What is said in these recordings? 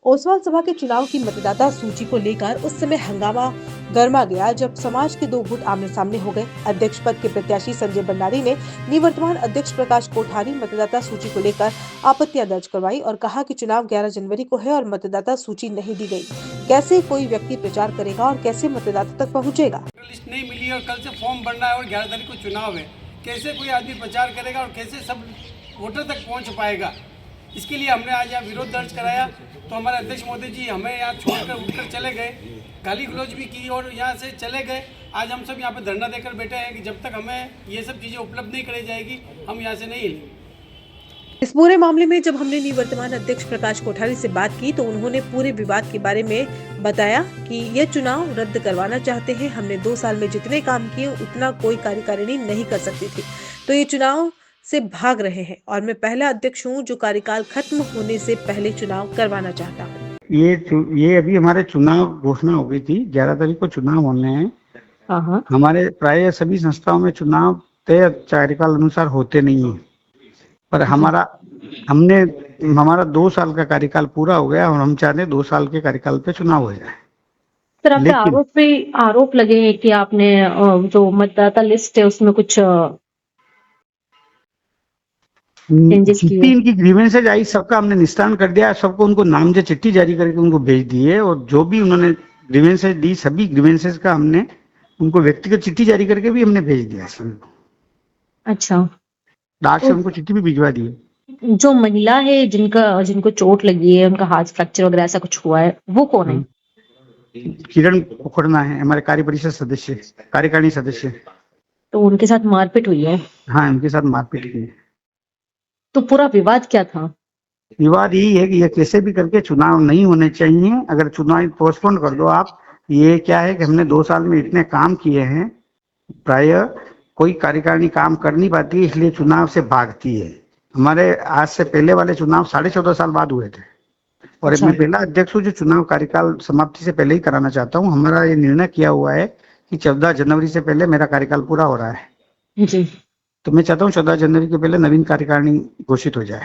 ओसवाल सभा के चुनाव की मतदाता सूची को लेकर उस समय हंगामा गर्मा गया जब समाज के दो गुट आमने सामने हो गए। अध्यक्ष पद के प्रत्याशी संजय भंडारी ने निवर्तमान अध्यक्ष प्रकाश कोठारी मतदाता सूची को लेकर आपत्तियां दर्ज करवाई और कहा कि चुनाव 11 जनवरी को है और मतदाता सूची नहीं दी गई। कैसे कोई व्यक्ति प्रचार करेगा और कैसे मतदाता तक पहुँचेगा। लिस्ट नहीं मिली और कल से फॉर्म भरना है और 11 तारीख को चुनाव है। कैसे कोई आदमी प्रचार करेगा और कैसे सब वोटर तक पहुंच पाएगा। इसके लिए हमने आज यहाँ विरोध दर्ज कराया। तो हमारे अध्यक्ष महोदय जी हमें यहाँ छोड़कर उठकर चले गए, गाली गलौज भी की और यहाँ से चले गए। आज हम सब यहाँ पे धरना देकर बैठे हैं कि जब तक हमें ये सब चीज़ें उपलब्ध नहीं कराई जाएगी हम यहाँ से नहीं हिलेंगे। इस पूरे मामले में जब हमने निवर्तमान अध्यक्ष प्रकाश कोठारी से बात की तो उन्होंने पूरे विवाद के बारे में बताया कि ये चुनाव रद्द करवाना चाहते हैं। हमने 2 साल में जितने काम किए उतना कोई कार्यकारिणी नहीं कर सकती थी, तो ये चुनाव से भाग रहे हैं और मैं पहला अध्यक्ष हूँ जो कार्यकाल खत्म होने से पहले चुनाव करवाना चाहता हूँ। ये अभी हमारे चुनाव घोषणा हो गई थी, 11 तारीख को चुनाव होने हैं। हमारे प्राय सभी संस्थाओं में चुनाव तय कार्यकाल अनुसार होते नहीं है, पर हमारा 2 साल का कार्यकाल पूरा हो गया और हम चाहते हैं 2 साल के कार्यकाल पे चुनाव हो जाए। सर, आपके आरोप लगे हैं कि आपने जो मतदाता लिस्ट है उसमें कुछ चेंजेस किए। इनकी ग्रीवेंसेज आई, सबका हमने निस्तारण कर दिया, सबको उनको नामजद चिट्ठी जारी करके उनको भेज दी है और जो भी उन्होंने ग्रीवेंसेज दी सभी ग्रीवेंसेज का हमने उनको व्यक्तिगत चिट्ठी जारी करके भी हमने भेज दिया। अच्छा, डाक से उनको चिट्ठी भी भिजवा दी है। जो महिला है जिनको चोट लगी है, उनका हाथ फ्रैक्चर वगैरह ऐसा कुछ हुआ है, वो कौन है? किरण पोखरना है, हमारे कार्य परिषद सदस्य, कार्यकारिणी सदस्य। तो उनके साथ मारपीट हुई है? हाँ, उनके साथ मारपीट हुई है। तो पूरा विवाद क्या था? विवाद यही है कि ये कैसे भी करके चुनाव नहीं होने चाहिए। अगर चुनाव पोस्टपोन कर दो आप, ये क्या है कि हमने 2 साल में इतने काम किए हैं, प्राय कोई कार्यकारिणी काम कर नहीं पाती, इसलिए चुनाव से भागती है। हमारे आज से पहले वाले चुनाव 14.5 साल बाद हुए थे और अच्छा। मैं पहला अध्यक्ष हूँ जो चुनाव कार्यकाल समाप्ति से पहले ही कराना चाहता हूँ। हमारा ये निर्णय किया हुआ है कि 14 जनवरी से पहले मेरा कार्यकाल पूरा हो रहा है जी। तो मैं चाहता हूँ 14 जनवरी के पहले नवीन कार्यकारिणी घोषित हो जाए।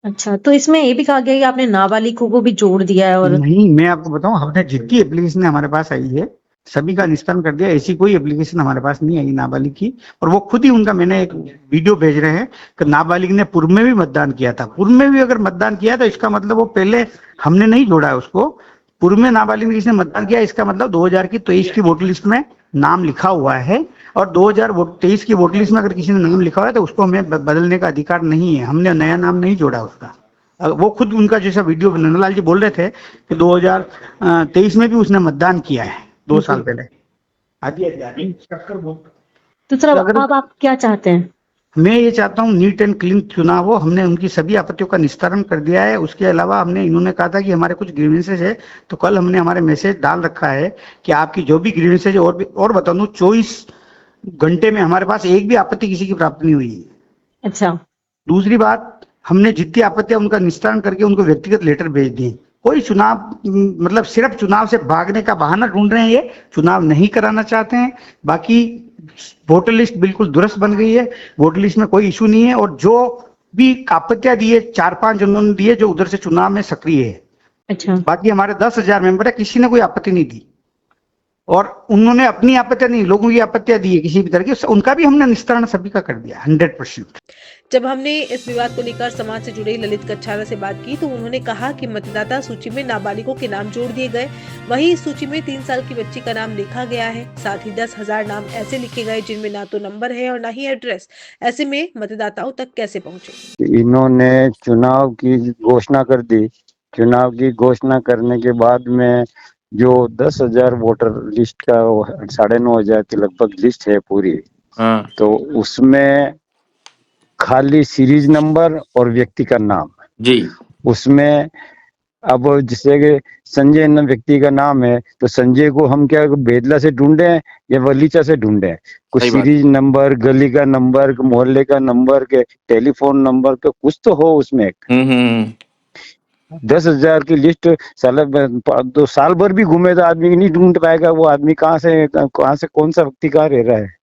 अच्छा, तो इसमें ये भी कहा गया कि आपने नाबालिगों को भी जोड़ दिया है। और नहीं, मैं आपको बताऊं, हमने जितनी एप्लीकेशन हमारे पास आई है सभी का निस्तारण कर दिया। ऐसी कोई एप्लीकेशन हमारे पास नहीं आई नाबालिग की, और वो खुद ही उनका, मैंने एक वीडियो भेज रहे हैं कि नाबालिग ने पूर्व में भी मतदान किया था। पूर्व में भी अगर मतदान किया तो इसका मतलब वो पहले हमने नहीं जोड़ा है उसको। पूर्व में नाबालिग ने किसने मतदान किया, इसका मतलब 2023 की वोटर लिस्ट में नाम लिखा हुआ है और 2023 की वोटर लिस्ट में अगर किसी ने नाम लिखा हुआ है तो उसको हमें बदलने का अधिकार नहीं है। हमने नया नाम नहीं जोड़ा उसका। वो खुद उनका जैसा वीडियो नंदलाल जी बोल रहे थे कि 2023 में भी उसने मतदान किया है 2 साल पहले। तो सर अब आप क्या चाहते हैं? मैं ये चाहता हूँ नीट एंड क्लीन चुनाव हो। हमने उनकी सभी आपत्तियों का निस्तारण कर दिया है। उसके अलावा हमने, इन्होंने कहा था कि हमारे कुछ ग्रीवेंसेज है, तो कल हमने हमारे मैसेज डाल रखा है कि आपकी जो भी ग्रीवेंसेज है, और बता दूं 24 घंटे में हमारे पास एक भी आपत्ति किसी की प्राप्त नहीं हुई है। अच्छा, दूसरी बात, हमने जितनी आपत्तियां उनका निस्तारण करके उनको व्यक्तिगत लेटर भेज दिए। कोई चुनाव मतलब सिर्फ चुनाव से भागने का बहाना ढूंढ रहे हैं, ये चुनाव नहीं कराना चाहते हैं। बाकी वोटर लिस्ट बिल्कुल दुरुस्त बन गई है, वोटर लिस्ट में कोई इशू नहीं है, और जो भी आपत्तियां दी है 4-5 जनों ने दी है जो उधर से चुनाव में सक्रिय है। अच्छा, बाकी हमारे 10,000 मेंबर है, किसी ने कोई आपत्ति नहीं दी और उन्होंने अपनी आपत्तियां नहीं, लोगों की आपत्तियां दी है किसी भी तरह की, उनका भी हमने निस्तारण सभी का कर दिया 100%। जब हमने इस विवाद को लेकर समाज से जुड़े ललित कच्छारा से बात की तो उन्होंने कहा कि मतदाता सूची में नाबालिगों के नाम जोड़ दिए गए। वहीं इस सूची में 3 साल की बच्ची का नाम लिखा गया है। साथ ही 10,000 नाम ऐसे लिखे गए जिनमें ना तो नंबर है और ना ही एड्रेस। ऐसे में मतदाताओं तक कैसे पहुंचे? इन्होंने चुनाव की घोषणा कर दी। चुनाव की घोषणा करने के बाद में जो 10,000 वोटर लिस्ट का 9,500 के लगभग लिस्ट है पूरी, तो उसमें खाली सीरीज नंबर और व्यक्ति का नाम जी, उसमें अब जैसे कि संजय न व्यक्ति का नाम है तो संजय को हम क्या बेदला से ढूंढे या वलीचा से ढूंढे? कुछ सीरीज नंबर, गली का नंबर, मोहल्ले का नंबर, के टेलीफोन नंबर, के कुछ तो हो उसमें। 10,000 की लिस्ट तो साल भर भी घूमे तो आदमी नहीं ढूंढ पाएगा। वो आदमी कहाँ से कौन सा व्यक्ति कहाँ रह रहा है।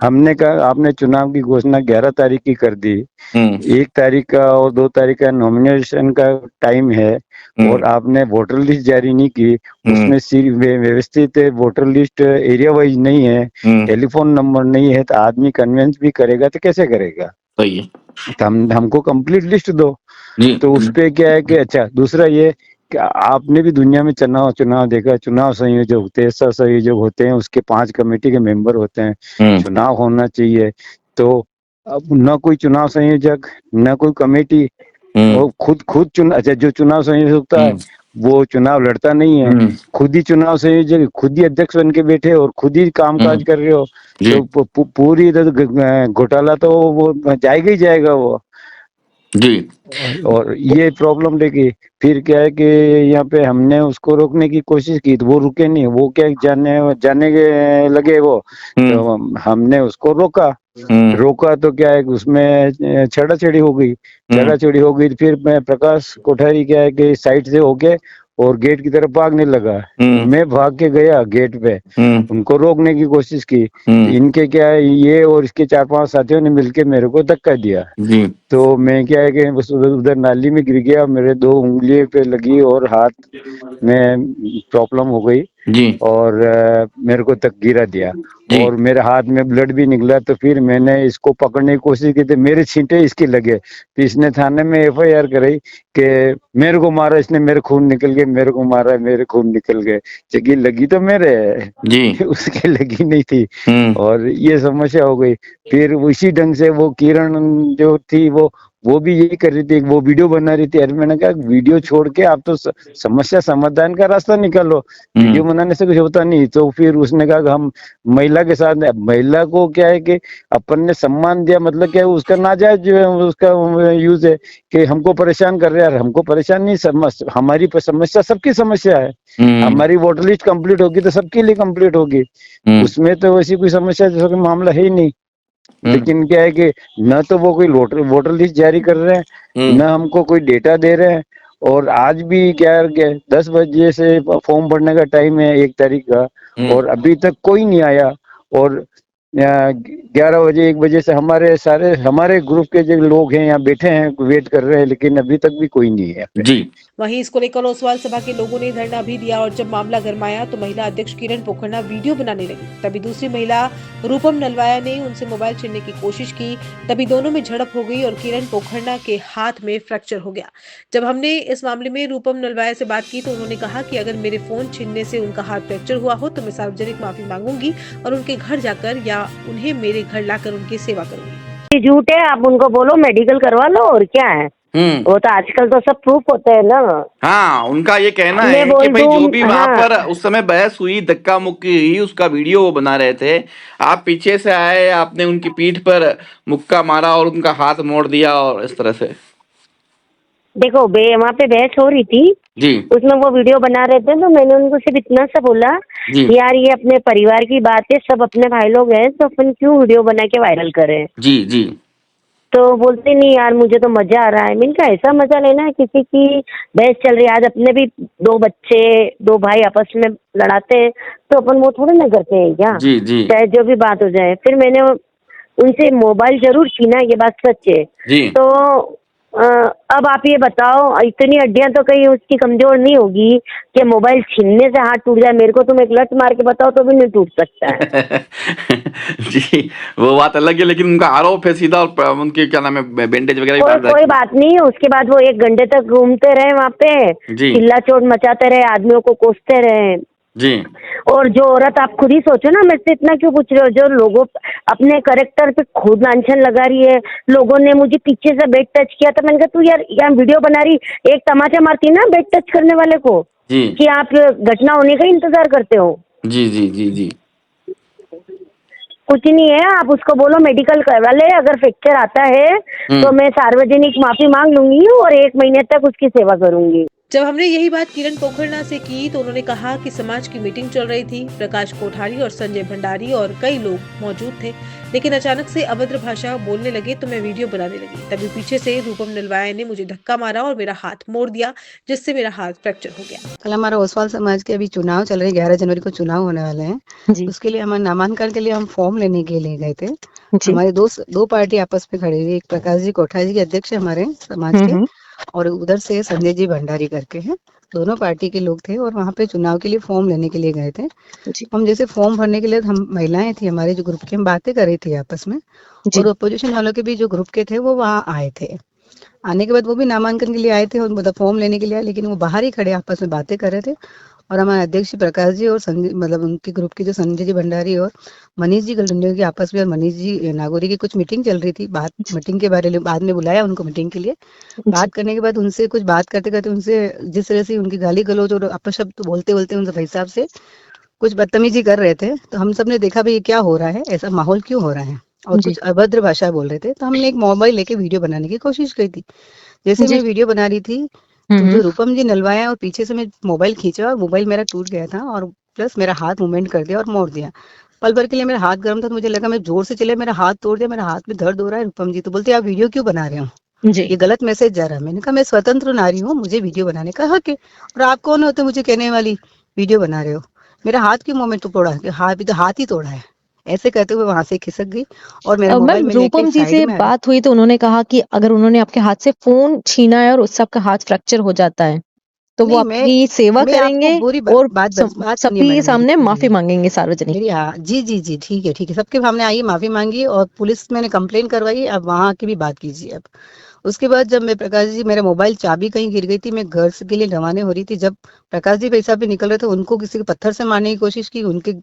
हमने कहा आपने चुनाव की घोषणा 11 तारीख की कर दी, 1 तारीख का और 2 तारीख का नॉमिनेशन का टाइम है और आपने वोटर लिस्ट जारी नहीं की। उसमें व्यवस्थित वोटर लिस्ट एरिया वाइज नहीं है, टेलीफोन नंबर नहीं है, तो आदमी कन्वेंस भी करेगा तो कैसे करेगा। सही है। तो हमको कंप्लीट लिस्ट दो। तो उस पे क्या है कि अच्छा, दूसरा ये कि आपने भी दुनिया में चुनाव देखा, चुनाव संयोजक होते हैं, सह संयोजक होते हैं, उसके 5 कमेटी के मेंबर होते हैं। चुनाव होना चाहिए तो अब न कोई चुनाव संयोजक न कोई कमेटी, वो खुद अच्छा, जो चुनाव संयोजक होता है वो चुनाव लड़ता नहीं है, खुद ही चुनाव संयोजक, खुद ही अध्यक्ष बन के बैठे और खुद ही कामकाज कर रहे हो, तो पूरी घोटाला तो वो जाएगा ही जाएगा वो जी। और ये प्रॉब्लम देखी। फिर क्या है कि यहाँ पे हमने उसको रोकने की कोशिश की तो वो रुके नहीं, वो क्या जाने के लगे वो, तो हमने उसको रोका तो क्या है उसमें छेड़ाछेड़ी हो गई। तो फिर मैं प्रकाश कोठारी क्या है कि साइड से होके और गेट की तरफ भागने लगा। मैं भाग के गया गेट पे, उनको रोकने की कोशिश की। इनके क्या है, ये और इसके 4-5 साथियों ने मिलके मेरे को धक्का दिया। तो मैं क्या है कि बस उधर नाली में गिर गया, मेरे 2 उंगलियों पे लगी और हाथ में प्रॉब्लम हो गई और मेरे को तक गिरा दिया और मेरे हाथ में ब्लड भी निकला। तो फिर मैंने इसको पकड़ने की कोशिश की तो मेरे छींटे इसके लगे, तो इसने थाने में FIR कराई कि मेरे को मारा इसने, मेरे खून निकल गए, मेरे को मारा, मेरे खून निकल गए। जगह लगी तो मेरे जी उसके लगी नहीं थी और ये समस्या हो गई। फिर उसी ढंग से वो किरण जो थी वो भी यही कर रही थी, वो वीडियो बना रही थी। अरे मैंने कहा वीडियो छोड़ के आप तो समस्या समाधान का रास्ता निकालो, वीडियो बनाने से कुछ होता नहीं। तो फिर उसने कहा कि हम महिला के साथ, महिला को क्या है कि अपन ने सम्मान दिया, मतलब क्या है उसका नाजायज जो है उसका यूज है कि हमको परेशान कर रहे हैं। हमको परेशान नहीं, हमारी समस्या सबकी समस्या है। हमारी वोटर लिस्ट कंप्लीट होगी तो सबके लिए कंप्लीट होगी, उसमें तो वैसी कोई समस्या जैसा कोई मामला है ही नहीं। लेकिन क्या है कि न तो वो कोई वोटर लिस्ट जारी कर रहे हैं, न हमको कोई डेटा दे रहे हैं। और आज भी क्या है 10 बजे से फॉर्म भरने का टाइम है 1 तारीख का और अभी तक कोई नहीं आया। और 11 बजे 1 बजे से हमारे ग्रुप के जो लोग हैं यहाँ बैठे हैं, वेट कर रहे हैं, लेकिन अभी तक भी कोई नहीं है जी। वहीं इसको लेकर ओसवाल सभा के लोगों ने धरना भी दिया और जब मामला गरमाया तो महिला अध्यक्ष किरण पोखरना वीडियो बनाने लगी। तभी दूसरी महिला रूपम नलवाया ने उनसे मोबाइल छीनने की कोशिश की, तभी दोनों में झड़प हो गई और किरण पोखरना के हाथ में फ्रैक्चर हो गया। जब हमने इस मामले में रूपम नलवाया से बात की तो उन्होंने कहा कि अगर मेरे फोन छीनने से उनका हाथ फ्रैक्चर हुआ हो तो मैं सार्वजनिक माफी मांगूंगी और उनके घर जाकर या उन्हें मेरे घर लाकर उनकी सेवा करूंगी। झूठ है, आप उनको बोलो मेडिकल करवा लो और क्या है। वो तो आजकल तो सब प्रूफ होते हैं ना। हाँ, उनका ये कहना है कि भाई जो भी वहां पर उस समय बहस हुई, धक्का मुक्की हुई, उसका वीडियो वो बना रहे थे, आप पीछे से आए, आपने उनकी पीठ पर मुक्का मारा और उनका हाथ मोड़ दिया और इस तरह से। देखो वहाँ पे बहस हो रही थी जी, उसमें वो वीडियो बना रहे थे, तो मैंने उनको सिर्फ इतना सा बोला यार ये अपने परिवार की बात है, सब अपने भाई लोग हैं, तो अपन क्यों वीडियो बना के वायरल करें। जी जी। तो बोलते नहीं यार मुझे तो मजा आ रहा है। मैंने कहा ऐसा मजा लेना है, किसी की बहस चल रही है, आज अपने भी 2 बच्चे 2 भाई आपस में लड़ाते हैं तो अपन वो थोड़े ना करते हैं क्या, जी जी, चाहे जो भी बात हो जाए। फिर मैंने उनसे मोबाइल जरूर छीना, ये बात सच है जी। तो अब आप ये बताओ, इतनी हड्डियां तो कहीं उसकी कमजोर नहीं होगी कि मोबाइल छीनने से हाथ टूट जाए। मेरे को तुम एक लत मार के बताओ तो भी नहीं टूट सकता है। जी, वो बात अलग है, लेकिन उनका आरोप है सीधा और उनके क्या नाम है बैंडेज वगैरह कोई बात नहीं। उसके बाद वो 1 घंटे तक घूमते रहे वहाँ पे, चिल्ला चोट मचाते रहे, आदमियों को कोसते रहे जी। और जो औरत, आप खुद ही सोचो ना, मैं से इतना क्यों पूछ रहे हो, जो लोगों अपने कैरेक्टर पे खुद लांछन लगा रही है। लोगों ने मुझे पीछे से बेड टच किया तो मैंने कहा तू यार यहाँ वीडियो बना रही, एक तमाचा मारती ना बेड टच करने वाले को जी, कि आप घटना होने का इंतजार करते हो। जी जी जी जी। कुछ नहीं है, आप उसको बोलो मेडिकल करवा ले, अगर फ्रैक्चर आता है तो मैं सार्वजनिक माफी मांग लूंगी और 1 महीने तक उसकी सेवा करूंगी। जब हमने यही बात किरण पोखरना से की तो उन्होंने कहा कि समाज की मीटिंग चल रही थी, प्रकाश कोठारी और संजय भंडारी और कई लोग मौजूद थे, लेकिन अचानक से अभद्र भाषा बोलने लगे तो मैं वीडियो बनाने लगी। तभी पीछे से रूपम नलवाया ने मुझे धक्का मारा और मेरा हाथ मोड़ दिया, जिससे मेरा हाथ फ्रैक्चर हो गया। कल हमारा ओसवाल समाज के अभी चुनाव चल रहे हैं, 11 जनवरी को चुनाव होने वाले हैं जी उसके लिए हमारे नामांकन के लिए हम फॉर्म लेने के लिए गए थे। जी हमारी दो पार्टी आपस में खड़ी हुई, एक प्रकाश जी कोठारी जी के अध्यक्ष है हमारे समाज के, और उधर से संजय जी भंडारी करके हैं, दोनों पार्टी के लोग थे और वहाँ पे चुनाव के लिए फॉर्म लेने के लिए गए थे। जी हम जैसे फॉर्म भरने के लिए हम महिलाएं थी हमारे जो ग्रुप की, हम बातें कर रही थी आपस में, जी और अपोजिशन वालों के भी जो ग्रुप के थे वो वहाँ आए थे। आने के बाद वो भी नामांकन के लिए आए थे और मतलब फॉर्म लेने के लिए आए, लेकिन वो बाहर ही खड़े आपस में बातें कर रहे थे। और हमारे अध्यक्ष प्रकाश जी और संजय मतलब उनके ग्रुप के जो संजय जी भंडारी और मनीष जी गलडंडियों की आपस में, और मनीष जी नागौरी की कुछ मीटिंग चल रही थी, बात मीटिंग के बारे में बाद में बुलाया उनको मीटिंग के लिए। बात करने के बाद उनसे कुछ बात करते करते उनसे जिस तरह से उनकी गाली गलौज और अपशब्द बोलते बोलते उनसे भाई साहब से कुछ बदतमीजी कर रहे थे, तो हम सब ने देखा भाई ये क्या हो रहा है, ऐसा माहौल क्यों हो रहा है, और जी कुछ अभद्र भाषा बोल रहे थे। तो हमने एक मोबाइल लेके वीडियो बनाने की कोशिश की थी। जैसे जी मैं वीडियो बना रही थी तो जो रूपम जी नलवाया और पीछे से मैं मोबाइल खींचा और मोबाइल मेरा टूट गया था, और प्लस मेरा हाथ मूवमेंट कर दिया और मोड़ दिया। पल भर के लिए मेरा हाथ गर्म था तो मुझे लगा मैं जोर से चले, मेरा हाथ तोड़ दिया, मेरा हाथ में दर्द हो रहा है। रूपम जी तो बोलते आप वीडियो क्यों बना रहे हो, जी ये गलत मैसेज जा रहा है। मैंने कहा मैं स्वतंत्र नारी हूँ, मुझे वीडियो बनाने का हक है, और आप कौन होते मुझे कहने वाली वीडियो बना रहे हो, मेरा हाथ क्यों मोमेंट तोड़ा, हाथ ही तोड़ा है। ऐसे कहते हुए वहां से खिसक गई और मेरा मोबाइल मैम में लेके रूपम जी से साइड में आ गई। बात हुई तो उन्होंने कहा कि अगर उन्होंने आपके हाथ से फोन छीना है और उससे आपका हाथ फ्रैक्चर हो जाता है तो वो नहीं, आपकी सेवा मैं आपको करेंगे बुरी और बात सुनिए सबके मैडम सामने माफी मेरी मांगेंगे सार्वजनिक। मेरी जी जी जी ठीक है ठीक है, सबके सामने आइए, माफी मांगी और पुलिस मैंने कंप्लेन करवाई। अब वहां की भी बात कीजिए। अब उसके बाद जब मैं प्रकाश जी, मेरा मोबाइल चाबी कहीं गिर गई थी, मैं घर के लिए रवाना हो रही थी, जब प्रकाश जी पैसा भी निकल रहे थे, उनको किसी के पत्थर से मारने की कोशिश की, उनके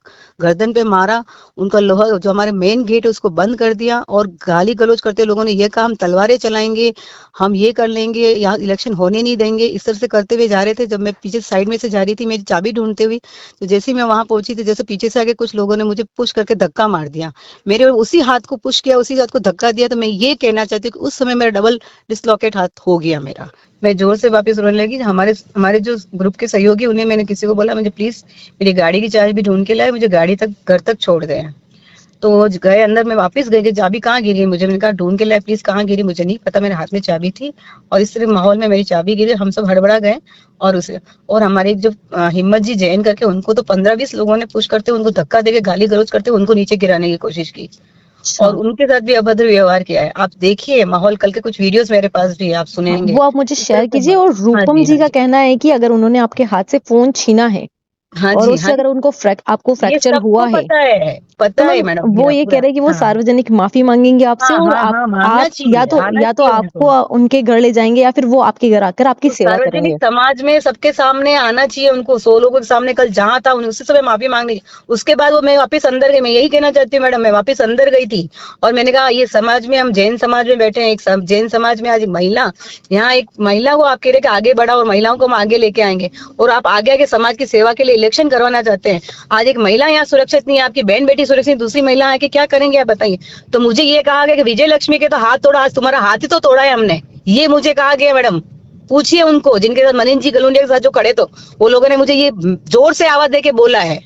गर्दन पे मारा, उनका लोहा जो हमारे मेन गेट है उसको बंद कर दिया, और गाली गलौज करते लोगों ने ये कहा हम तलवारें चलाएंगे, हम ये कर लेंगे, यहाँ इलेक्शन होने नहीं देंगे, इस तरह से करते हुए जा रहे थे। जब मैं पीछे साइड में से जा रही थी मेरी चाबी ढूंढते हुई, तो जैसे ही मैं वहां पहुंची थी, जैसे पीछे से आके कुछ लोगों ने मुझे पुश करके धक्का मार दिया, मेरे उसी हाथ को पुश किया, उसी हाथ को धक्का दिया। तो मैं ये कहना चाहती हूँ कि उस समय मेरा डबल डिसलॉकेट हाथ हो गया मेरा। मैं जोर से वापस रोने लगी। हमारे जो ग्रुप के सहयोगी, उन्हें मैंने किसी को बोला मुझे प्लीज मेरी गाड़ी की चाबी भी ढूंढ के लाए, मुझे गाड़ी तक घर तक छोड़ दे। तो वो गए अंदर, मैं वापस गई कि चाबी कहाँ गिरी मुझे, मैंने कहा ढूंढ के लाए प्लीज, कहाँ गिरी मुझे नहीं पता, मेरे हाथ में चाबी थी। और इस तरह माहौल में मेरी चाबी गिरी, हम सब हड़बड़ा गए। और हमारे जो हिम्मत जी जैन करके, उनको तो 15-20 लोगों ने पुश करते, उनको धक्का देके गाली गलौज करते उनको नीचे गिराने की कोशिश की, और उनके साथ भी अभद्र व्यवहार किया है। आप देखिए माहौल, कल के कुछ वीडियोस मेरे पास भी है, आप सुनेंगे। वो आप मुझे शेयर कीजिए। और हाँ रूपम जी, जी हाँ का जी, कहना है कि अगर उन्होंने आपके हाथ से फोन छीना है हाँ और जी, उससे हाँ जी, अगर उनको आपको ये फ्रैक्चर सबको हुआ है पता तो है मैम मैडम, वो मेरा ये कह पूरा। रहे हैं कि वो हाँ सार्वजनिक माफी मांगेंगे आपसे, हाँ और हाँ हाँ, मानना आप चाहिए, आना या तो चाहिए उनको। उनके घर ले जाएंगे या फिर वो आपके घर आकर आपकी तो सेवा करेंगे। सार्वजनिक समाज में सबके सामने आना चाहिए उनको, 100 लोगों के सामने कल जहाँ था उसी समय माफी मांगनी। उसके बाद वो मैं वापस अंदर गई, मैं यही कहना चाहती हूँ मैडम, मैं वापस अंदर गई थी और मैंने कहा ये समाज में, हम जैन समाज में बैठे हैं, एक जैन समाज में आज एक महिला, यहाँ एक महिला को आप कह रहे कि आगे बढ़ा और महिलाओं को हम आगे लेके आएंगे, और आप आगे आगे समाज की सेवा के लिए इलेक्शन करवाना चाहते हैं। आज एक महिला यहाँ सुरक्षित नहीं है, आपकी बहन बेटी सुरक्षित, दूसरी महिला आके क्या करेंगे आप बताइए। तो मुझे ये कहा गया कि विजय लक्ष्मी के तो हाथ तोड़ा, आज तुम्हारा हाथ ही तो तोड़ा है हमने, ये मुझे कहा गया मैडम। पूछिए उनको जिनके साथ मनीष जी गलूंडिया के साथ जो खड़े, तो वो लोगों ने मुझे ये जोर से आवाज देके बोला है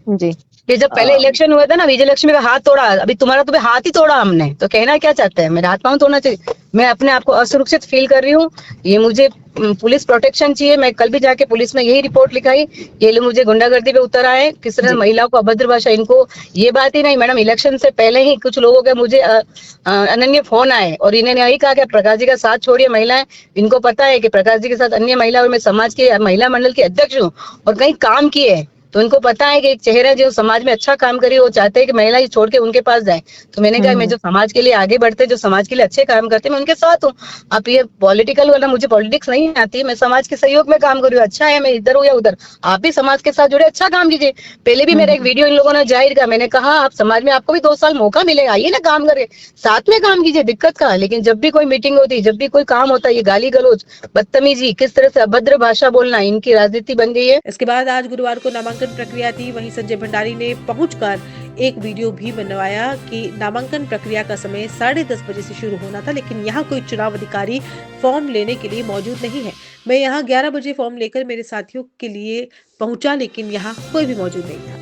जी कि जब पहले इलेक्शन हुआ था ना, विजय लक्ष्मी का हाथ तोड़ा, अभी तुम्हारा तो हाथ ही तोड़ा हमने। तो कहना क्या चाहते हैं, मेरा हाथ पांव तोड़ना चाहिए? मैं अपने आप को असुरक्षित फील कर रही हूँ, ये मुझे पुलिस प्रोटेक्शन चाहिए। मैं कल भी जाके पुलिस में यही रिपोर्ट लिखाई, ये लोग मुझे गुंडागर्दी पे उतर आए, किस तरह महिलाओं को अभद्र भाषा, इनको ये बात ही नहीं मैडम। इलेक्शन से पहले ही कुछ लोगों के मुझे अनन्य फोन आए और इन्होंने यही कहा कि प्रकाश जी का साथ छोड़िए, महिलाएं, इनको पता है कि प्रकाश जी के साथ अन्य महिला, और मैं समाज के महिला मंडल के अध्यक्ष हूँ और कहीं काम किए, तो इनको पता है कि एक चेहरा जो समाज में अच्छा काम करे, वो चाहते हैं कि महिला ही छोड़ के उनके पास जाए। तो मैंने कहा मैं जो समाज के लिए आगे बढ़ते, जो समाज के लिए अच्छे काम करते, मैं उनके साथ हूँ। आप ये पॉलिटिकल वाला, मुझे पॉलिटिक्स नहीं आती, मैं समाज के सहयोग में काम कर रही हूँ। अच्छा है, मैं इधर हूँ या उधर, आप भी समाज के साथ जुड़े, अच्छा काम कीजिए। पहले भी मेरा एक वीडियो इन लोगों ने जाहिर किया, मैंने कहा आप समाज में, आपको भी 2 साल मौका मिलेगा, आइए ना काम करे, साथ में काम कीजिए, दिक्कत का। लेकिन जब भी कोई मीटिंग होती, जब भी कोई काम होता है, ये गाली गलौज, बदतमीजी, किस तरह से अभद्र भाषा बोलना, इनकी राजनीति बन गई है। इसके बाद आज गुरुवार को नामांकन प्रक्रिया थी। वहीं संजय भंडारी ने पहुंचकर एक वीडियो भी बनवाया कि नामांकन प्रक्रिया का समय 10:30 बजे से शुरू होना था, लेकिन यहाँ कोई चुनाव अधिकारी फॉर्म लेने के लिए मौजूद नहीं है। मैं यहाँ 11 बजे फॉर्म लेकर मेरे साथियों के लिए पहुँचा, लेकिन यहाँ कोई भी मौजूद नहीं था।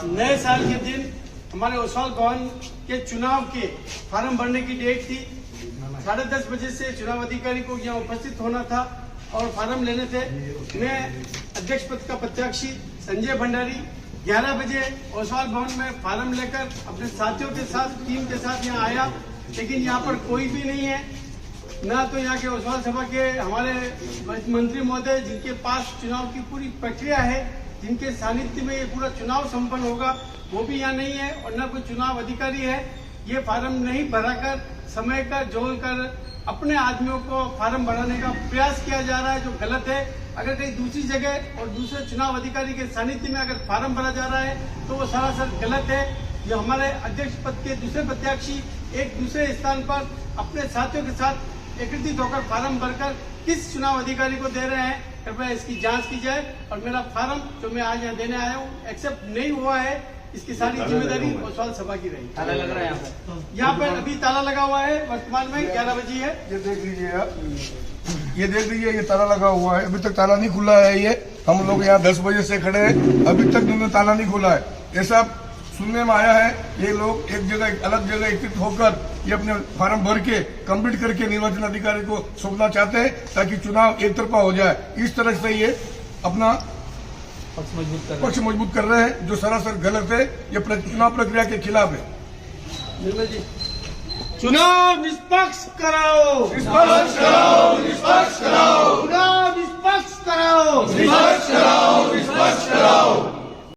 नए साल के दिन हमारे ओसवाल भवन के चुनाव के फार्म भरने की डेट थी। 10:30 बजे से चुनाव अधिकारी को यहाँ उपस्थित होना था और फार्म लेने थे। मैं अध्यक्ष पद का प्रत्याशी संजय भंडारी 11 बजे ओसवाल भवन में फार्म लेकर अपने साथियों के साथ, टीम के साथ यहाँ आया, लेकिन यहाँ पर कोई भी नहीं है। ना तो यहाँ के ओसवाल सभा के हमारे मंत्री महोदय, जिनके पास चुनाव की पूरी प्रक्रिया है, जिनके सानिध्य में ये पूरा चुनाव संपन्न होगा, वो भी यहाँ नहीं है, और न कोई चुनाव अधिकारी है। ये फार्म नहीं भराकर समय का जोल कर अपने आदमियों को फार्म भराने का प्रयास किया जा रहा है, जो गलत है। अगर कहीं दूसरी जगह और दूसरे चुनाव अधिकारी के सानिध्य में अगर फार्म भरा जा रहा है तो वो सरासर गलत है। जो हमारे अध्यक्ष पद के दूसरे प्रत्याशी एक दूसरे स्थान पर अपने साथियों के साथ एकत्रित होकर फार्म भरकर किस चुनाव अधिकारी को दे रहे हैं, कृपया इसकी जांच की जाए। और मेरा फार्म जो मैं आज यहाँ देने आया हूँ एक्सेप्ट नहीं हुआ है, इसकी सारी जिम्मेदारी ओसवाल सभा की रही। ताला लग रहा है यहाँ पर अभी ताला लगा हुआ है, वर्तमान में 11 बजे है। ये देख लीजिए आप, ये देख लीजिए, ये ताला लगा हुआ है, अभी तक ताला नहीं खुला है। ये हम लोग यहाँ 10 बजे से खड़े हैं, अभी तक इन्होंने ताला नहीं खुला है। ऐसा सुनने में आया है, ये लोग एक जगह अलग जगह एकत्रित होकर ये अपने फार्म भर के कंप्लीट करके निर्वाचन अधिकारी को सौंपना चाहते हैं, ताकि चुनाव एक तरफा हो जाए। इस तरह से ये अपना पक्ष मजबूत कर रहे हैं, जो सरासर गलत है। ये चुनाव प्रक्रिया के खिलाफ है। चुनाव निष्पक्ष कराओ, निष्पक्ष कराओ, निष्पक्ष कराओ।